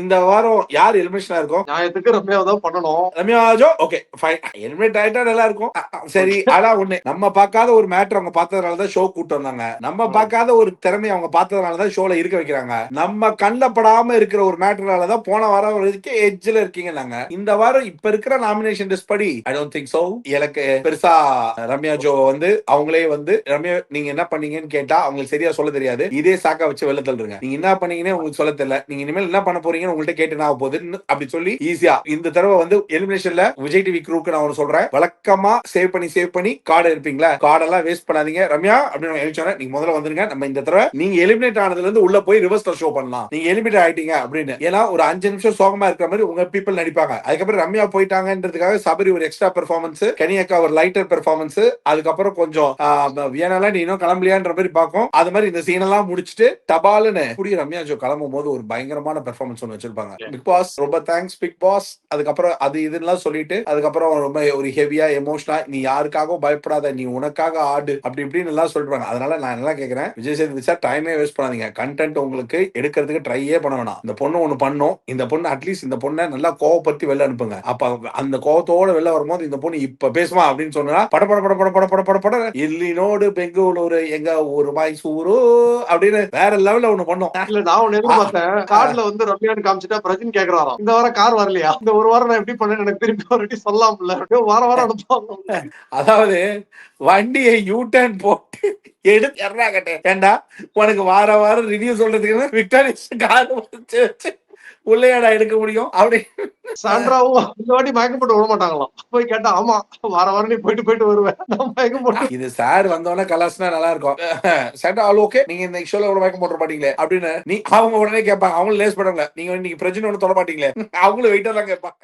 இந்த வாரம் யார் எலிமினேஷனா இருக்கும்? நியாயத்துக்கு ரம்யாவை தான் பண்ணணும். Ramya Joe okay fine, eliminate ஆயிட்டா நல்லா இருக்கும். சரி, ஆனா ஒண்ணு, நம்ம பார்க்காத ஒரு மேட்டர் அவங்க பார்த்ததுனால தான் ஷோ கூட்டு வந்தாங்க. நம்ம பார்க்காத ஒரு திறமை அவங்க பார்த்ததுனால தான் ஷோல இருக்க வைக்கிறாங்க. நம்ம கண்ணுல படாம இருக்கிற ஒரு மேட்டர்னால தான் போன வாரம் வரைக்கும் எட்ஜ்ல இருக்கீங்க. நாங்க இந்த வாரம் இப்ப இருக்கிற நாமினேஷன் லிஸ்ட் படி ஐ டோன்ட் திங்க் சோ. எனக்கு பெருசா ரம்யா ஜோ வந்து அவங்களே வந்து ரம்யா நீங்க என்ன பண்ணீங்கன்னு கேட்டா அவங்களுக்கு சரியா சொல்ல தெரியாது. இதே சாக்கா வச்சு வெளில தள்ளுங்க. நீங்க என்ன பண்ணீங்கன்னு உங்களுக்கு சொல்ல தெரியல. நீங்க இனிமேல் என்ன பண்ண போறீங்கன்னு உங்கள்ட்ட கேட்டு நான் போகுது அப்படி சொல்லி ஈஸியா இந்த தடவை வந்து எலிமினேஷன்ல விஜய் டிவி க்ரூக்கு நான் ஒன்னு சொல்றேன். வழக்கமா சேவ் பண்ணி கார்டு இருப்பீங்களா, கார்டெல்லாம் வேஸ்ட் பண்ணாதீங்க. ரம்யா அப்படின்னு எழுச்சோன்னே நீங்க முதல்ல வந்துருங்க. நம்ம இந்த தடவை நீங்க எலிமினேட் ஆனதுல இருந்து உள்ள போய் ரிவர்ஸ்ல ஷோ பண்ணலாம். நீங்க எலிமினேட் ஆயிட்டீங்க அப்படின்னு. ஏன்னா ஒரு 5 நிமிஷம் சோகமா இருக்கிற மாதிரி உங்க பீப்பிள் நடிப்பாங்க. அதுக்கப்புறம் ரம்யா போயிட்டாங்கன்றதுக்காக சபரி ஒரு எக்ஸ்ட்ரா பெர்ஃபார்மன்ஸ், கனியக்கா ஒரு லைட்டர் பெர்ஃபார்மன்ஸ், அதுக்கப்புறம் கொஞ்சம் வியனால நீ இன்னும் கிளம்பலையான்ற மாதிரி பார்க்கும். அது மாதிரி இந்த சீன் எல்லாம் முடிச்சுட்டு தபாலுன்னு புடிய ரம்யா ஜோ கிளம்பும் போது ஒரு பயங்கரமான பெர்ஃபார்மன்ஸ் ஒன்று வச்சிருப்பாங்க. பிக் பாஸ் ரொம்ப தேங்க்ஸ் பிக் பாஸ். அதுக்கப்புறம் அது இதெல்லாம் சொல்லிட்டு அதுக்கப்புறம் ரொம்ப ஒரு ஹெவியா எமோஷனா நீ யாருக்காகவும் பயப்படாத, நீ உனக்காக ஆடு அப்படி இப்படின்னு எல்லாம் சொல்றாங்க. அதனால நான் என்ன கேட்கிறேன், விஜய் சேதுபதி சார் டைமே வேஸ்ட் பண்ணாதீங்க. கண்டென்ட் உங்களுக்கு எடுக்கிறதுக்கு ட்ரையே பண்ண வேணாம். இந்த பொண்ணு ஒண்ணு பண்ணும். இந்த பொண்ணு அட்லீஸ்ட் இந்த பொண்ணை நல்லா கோவப்படுத்தி வெளில அனுப்புங்க. அப்ப அந்த கோவத்தோட வெளில வரும்போது இந்த பொண்ணு இப்ப பேசுமா அப்படின்னு சொன்னா பட பட பட பட பட பட பட பட இல்லினோடு பெங்களூரு எங்க ஒரு மைசூரு அப்படின்னு வேற லெவல்ல ஒண்ணு பண்ணும். இல்ல நான் ஒண்ணு எதிர்பார்த்தேன், கார்ல வந்து ரம்யான்னு காமிச்சிட்டா பிரஜின் கேக்குறாராம், இந்த வாரம் கார் வரலையா, இந்த ஒரு வாரம் நான் எப்படி பண்ணேன்னு எனக்கு திருப்பி ஒரு சொல்லலாம்ல, வாரம் வாரம் அனுப்புவாங்க. அதாவது வண்டியை யூ டர்ன் போட்டு எடுத்து எறாகட்டே ஏண்டா உனக்கு வாரம் ரிவ்யூ சொல்றதுக்கு விக்டோரியா கார் வச்சு உள்ளையாடா எடுக்க முடியும் அப்படி. சாண்ட்ராவும் இந்த வாட்டி மயக்கம் போட்டு விட மாட்டாங்களாம். போய் கேட்டா ஆமா வாரம் நீ போயிட்டு வருவேன், நான் மயக்கம் போட்டு. இது சார் வந்தோடனே கலாஸ்னா நல்லா இருக்கும். சாண்டா ஆல் ஓகே, நீங்க இந்த ஷோல ஒரு மயக்கம் போட்டு மாட்டீங்களே அப்படின்னு நீ அவங்க உடனே கேட்பாங்க. அவங்களும் லேஸ் பண்ணுவாங்க, நீங்க இன்னைக்கு பிரச்சனை ஒண்ணு தொட மாட்டீங்களே அவங்களும் வெயிட்டா தான் கேட்பாங்க.